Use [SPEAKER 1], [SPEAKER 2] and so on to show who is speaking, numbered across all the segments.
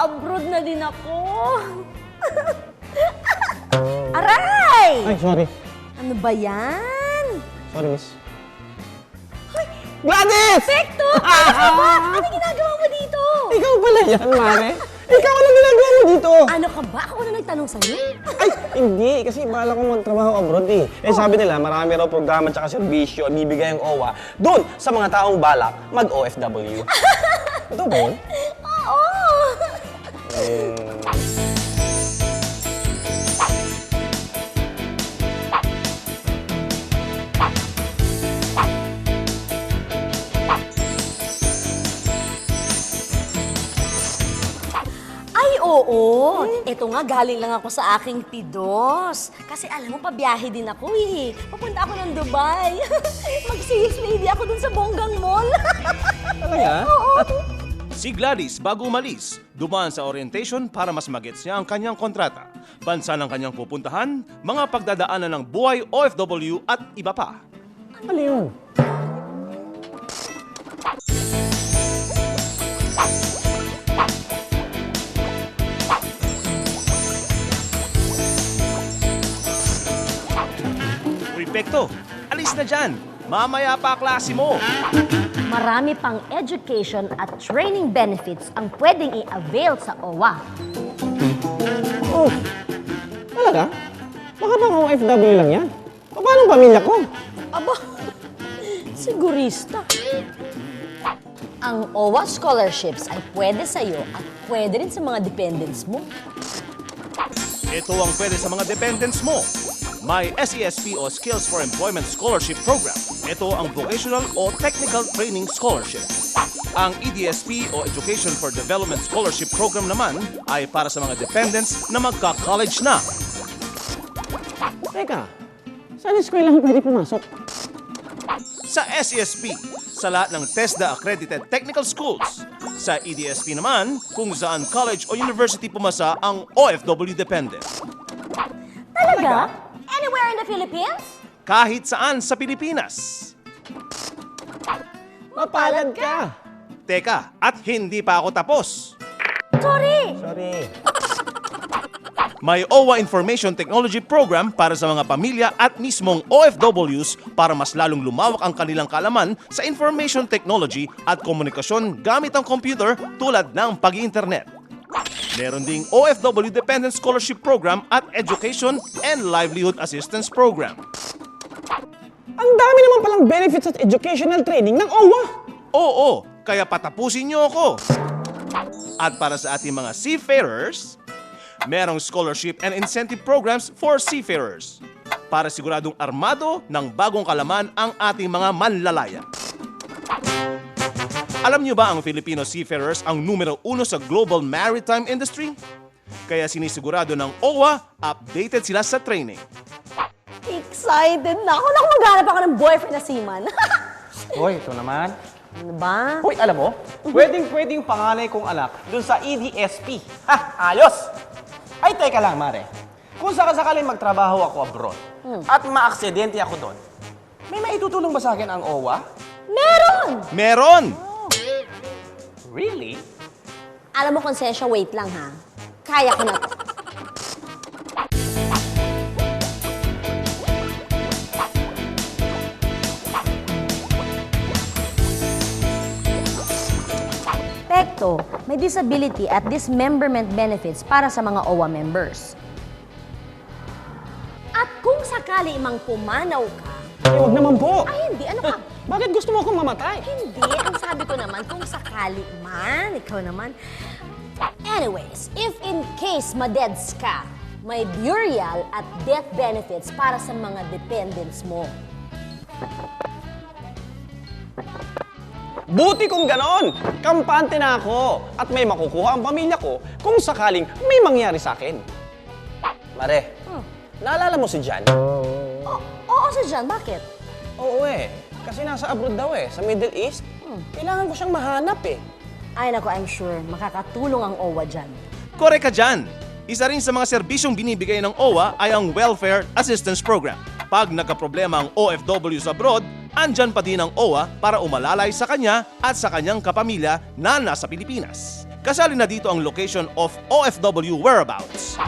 [SPEAKER 1] Mag-a-abroad na din ako. Aray!
[SPEAKER 2] Ay, sorry.
[SPEAKER 1] Ano ba yan?
[SPEAKER 2] Sorry, miss. Gladys!
[SPEAKER 1] Perfecto! Ano ginagawa mo dito?
[SPEAKER 2] Ikaw pala yan, Mare. Ikaw ano ginagawa mo dito?
[SPEAKER 1] Ano ka ba? Ako na nagtanong sa'yo.
[SPEAKER 2] Ay, hindi. Kasi bala ko magtrabaho abroad eh. Sabi nila, marami raw programa at serbisyo ibibigay ang OWA doon sa mga taong balak mag-OFW. Ito ba yun?
[SPEAKER 1] Oo! Ay, oo. Ito nga, galing lang ako sa aking tidos. Kasi alam mo, pabiyahe din ako eh. Papunta ako ng Dubai. Mag-sales lady ako dun sa Bonggang Mall.
[SPEAKER 2] Talaga?
[SPEAKER 1] Oo.
[SPEAKER 3] Si Gladys, bago umalis, dumaan sa orientation para mas magets niya ang kanyang kontrata, bansa ng kanyang pupuntahan, mga pagdadaanan ng buhay OFW at iba pa.
[SPEAKER 2] Ano yun?
[SPEAKER 3] Uy, Pekto, alis na dyan! Mamaya pa klase mo!
[SPEAKER 1] Marami pang education at training benefits ang pwedeng i-avail sa OWA.
[SPEAKER 2] Oh, talaga? Baka bang OFW lang yan? Paano ang pamilya ko?
[SPEAKER 1] Aba, sigurista. Ang OWA scholarships ay pwede sa'yo at pwede rin sa mga dependents mo.
[SPEAKER 3] Ito ang pwede sa mga dependents mo. May SESP o Skills for Employment Scholarship Program. Ito ang Vocational o Technical Training Scholarship. Ang EDSP o Education for Development Scholarship Program naman ay para sa mga dependents na magka-college na.
[SPEAKER 2] Teka, saan eskwelahan pwede pumasok?
[SPEAKER 3] Sa SESP, sa lahat ng TESDA accredited technical schools. Sa EDSP naman, kung saan college o university pumasa ang OFW dependent.
[SPEAKER 1] Talaga? Anywhere in the Philippines?
[SPEAKER 3] Kahit saan sa Pilipinas.
[SPEAKER 2] Mapalad ka!
[SPEAKER 3] Teka, at hindi pa ako tapos.
[SPEAKER 1] Sorry!
[SPEAKER 2] Sorry.
[SPEAKER 3] May OWA Information Technology Program para sa mga pamilya at mismong OFWs para mas lalong lumawak ang kanilang kaalaman sa information technology at komunikasyon gamit ang computer tulad ng pag-internet. Meron ding OFW Dependent Scholarship Program at Education and Livelihood Assistance Program.
[SPEAKER 2] Ang dami naman palang benefits at educational training ng OWA!
[SPEAKER 3] Oo, kaya patapusin niyo ako. At para sa ating mga seafarers, merong scholarship and incentive programs for seafarers para siguradong armado ng bagong kalaman ang ating mga manlalaya. Alam niyo ba ang Filipino seafarers ang numero 1 sa global maritime industry? Kaya sinisigurado ng OWA, updated sila sa training.
[SPEAKER 1] Excited na ako. Naku, maghanap ako ng boyfriend na seaman.
[SPEAKER 4] Hoy, ito naman.
[SPEAKER 1] Ano ba?
[SPEAKER 4] Hoy, alam mo, pwedeng panganay kong anak dun sa EDSP. Ha, ayos! Ay, teka lang, Mare. Kung sakasakaling magtrabaho ako abroad at maaksidente ako doon, may maitutulong ba sa akin ang OWA?
[SPEAKER 1] Meron!
[SPEAKER 3] Meron!
[SPEAKER 4] Really?
[SPEAKER 1] Alam mo, Konsensya, wait lang ha. Kaya ko na to. Pekto, may disability at dismemberment benefits para sa mga OWA members. At kung sakali mang pumanaw ka,
[SPEAKER 2] Ay, huwag naman po!
[SPEAKER 1] ay hindi, ano ka?
[SPEAKER 2] Bakit gusto mo akong mamatay?
[SPEAKER 1] Hindi, ang sabi ko naman, kung sakali man, ikaw naman. Anyways, if in case madeds ka, may burial at death benefits para sa mga dependents mo.
[SPEAKER 2] Buti kung ganon! Kampante na ako! At may makukuha ang pamilya ko kung sakaling may mangyari sa akin. Mare, naalala mo si Jan?
[SPEAKER 1] Oo, si John, bakit?
[SPEAKER 2] Oo eh. Kasi nasa abroad daw eh, sa Middle East. Kailangan ko siyang mahanap eh.
[SPEAKER 1] Ay nako, I'm sure makakatulong ang OWA dyan.
[SPEAKER 3] Korek ka dyan! Isa rin sa mga serbisyong binibigay ng OWA ay ang Welfare Assistance Program. Pag nagkaproblema ang OFWs abroad, andyan pa din ang OWA para umalalay sa kanya at sa kanyang kapamilya na nasa Pilipinas. Kasali na dito ang location of OFW whereabouts.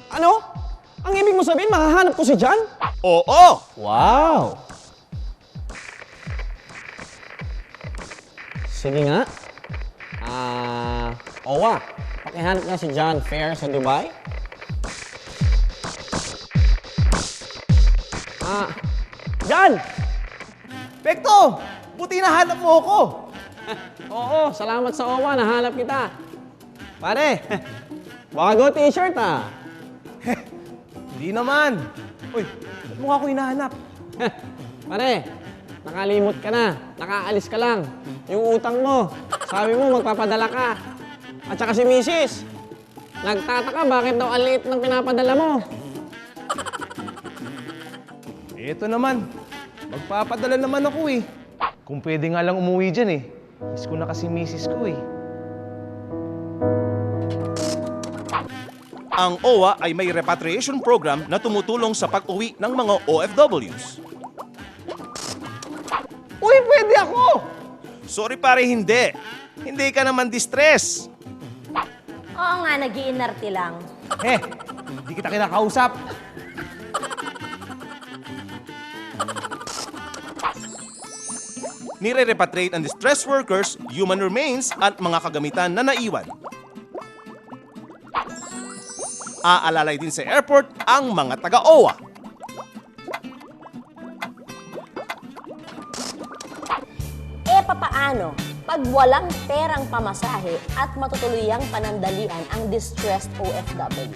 [SPEAKER 2] Ano? Ang ibig mo sabihin, mahahanap ko si John?
[SPEAKER 3] Oo!
[SPEAKER 2] Wow! Sige nga. Owa, pakihanap nga si John Fair sa Dubai. John!
[SPEAKER 4] Pekto! Buti nahanap mo ako!
[SPEAKER 2] Oo, salamat sa Owa, nahanap kita. Pare, baka go t-shirt
[SPEAKER 4] Hindi naman. Uy, ba't mo ako hinahanap?
[SPEAKER 2] Pare, nakalimot ka na, nakaalis ka lang. Yung utang mo, sabi mo magpapadala ka. At saka si Mrs. Nagtataka bakit daw ang liit ng pinapadala mo.
[SPEAKER 4] Ito naman. Magpapadala naman ako eh. Kung pwede nga lang umuwi dyan eh. Miss ko na kasi misis ko eh.
[SPEAKER 3] Ang OWA ay may repatriation program na tumutulong sa pag-uwi ng mga OFWs.
[SPEAKER 4] Uy, pwede ako!
[SPEAKER 3] Sorry pare, hindi. Hindi ka naman distress.
[SPEAKER 1] Oo nga, nag-iinarte lang.
[SPEAKER 4] Hindi kita kinakausap.
[SPEAKER 3] Nire-repatriate ang distressed workers, human remains at mga kagamitan na naiwan. Aalalay din sa airport ang mga taga-OWA.
[SPEAKER 1] Papaano pag walang perang pamasahe at matutuluyang panandalian ang distressed OFW?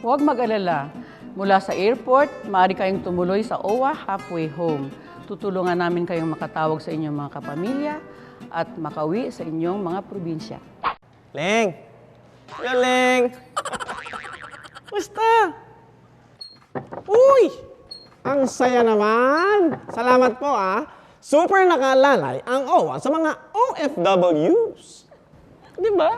[SPEAKER 5] Huwag mag-alala. Mula sa airport, maaari kayong tumuloy sa OWA Halfway Home. Tutulungan namin kayong makatawag sa inyong mga kapamilya at makauwi sa inyong mga probinsya.
[SPEAKER 2] Leng! Hello, Leng! Basta! Uy! Ang saya naman! Salamat po, Super nakalalay ang OWA sa mga OFWs. Di ba?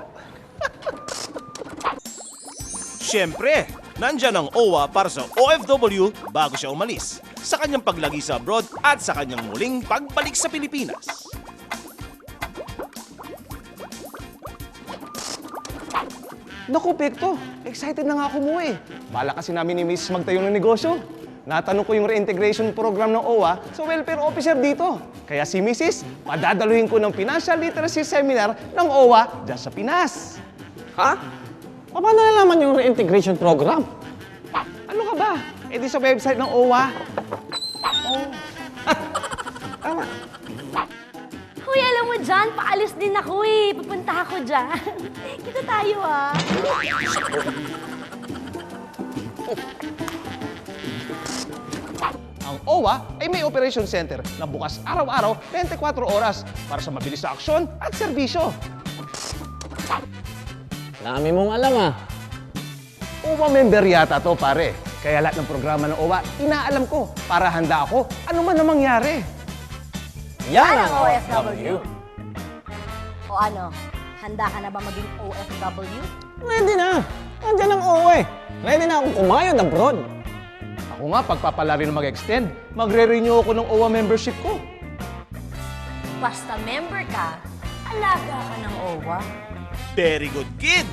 [SPEAKER 3] Siyempre, nandyan ang OWA para sa OFW bago siya umalis, sa kanyang paglagi sa abroad at sa kanyang muling pagbalik sa Pilipinas.
[SPEAKER 4] Naku, Pekto. Excited na nga ako umuwi. Bala kasi namin ni Mrs. magtayo ng negosyo. Natanong ko yung reintegration program ng OWA sa welfare officer dito. Kaya si Mrs. padadaluhin ko ng financial literacy seminar ng OWA dyan sa Pinas.
[SPEAKER 2] Ha? Paano nalaman yung reintegration program?
[SPEAKER 4] Ano ka ba? Eh di sa website ng OWA.
[SPEAKER 1] Hoy, alam mo dyan, paalis din ako eh. Pupunta ako dyan. Kita tayo
[SPEAKER 4] Ang OWA ay may operation center na bukas araw-araw 24 oras para sa mabilis na aksyon at serbisyo.
[SPEAKER 2] Dami mong alam,
[SPEAKER 4] OWA member yata to, pare. Kaya lahat ng programa ng OWA, inaalam ko para handa ako ano man ang mangyari.
[SPEAKER 2] Yan
[SPEAKER 1] ang OFW. O ano, handa ka na ba maging OFW?
[SPEAKER 2] Ready na! Nandiyan ang OWA. Ready na akong kumayod abroad.
[SPEAKER 4] Ako nga, pagpapala rin mag-extend, magre-renew ako ng OWA membership ko.
[SPEAKER 1] Basta member ka, alaga ka ng OWA.
[SPEAKER 3] Very good, kid!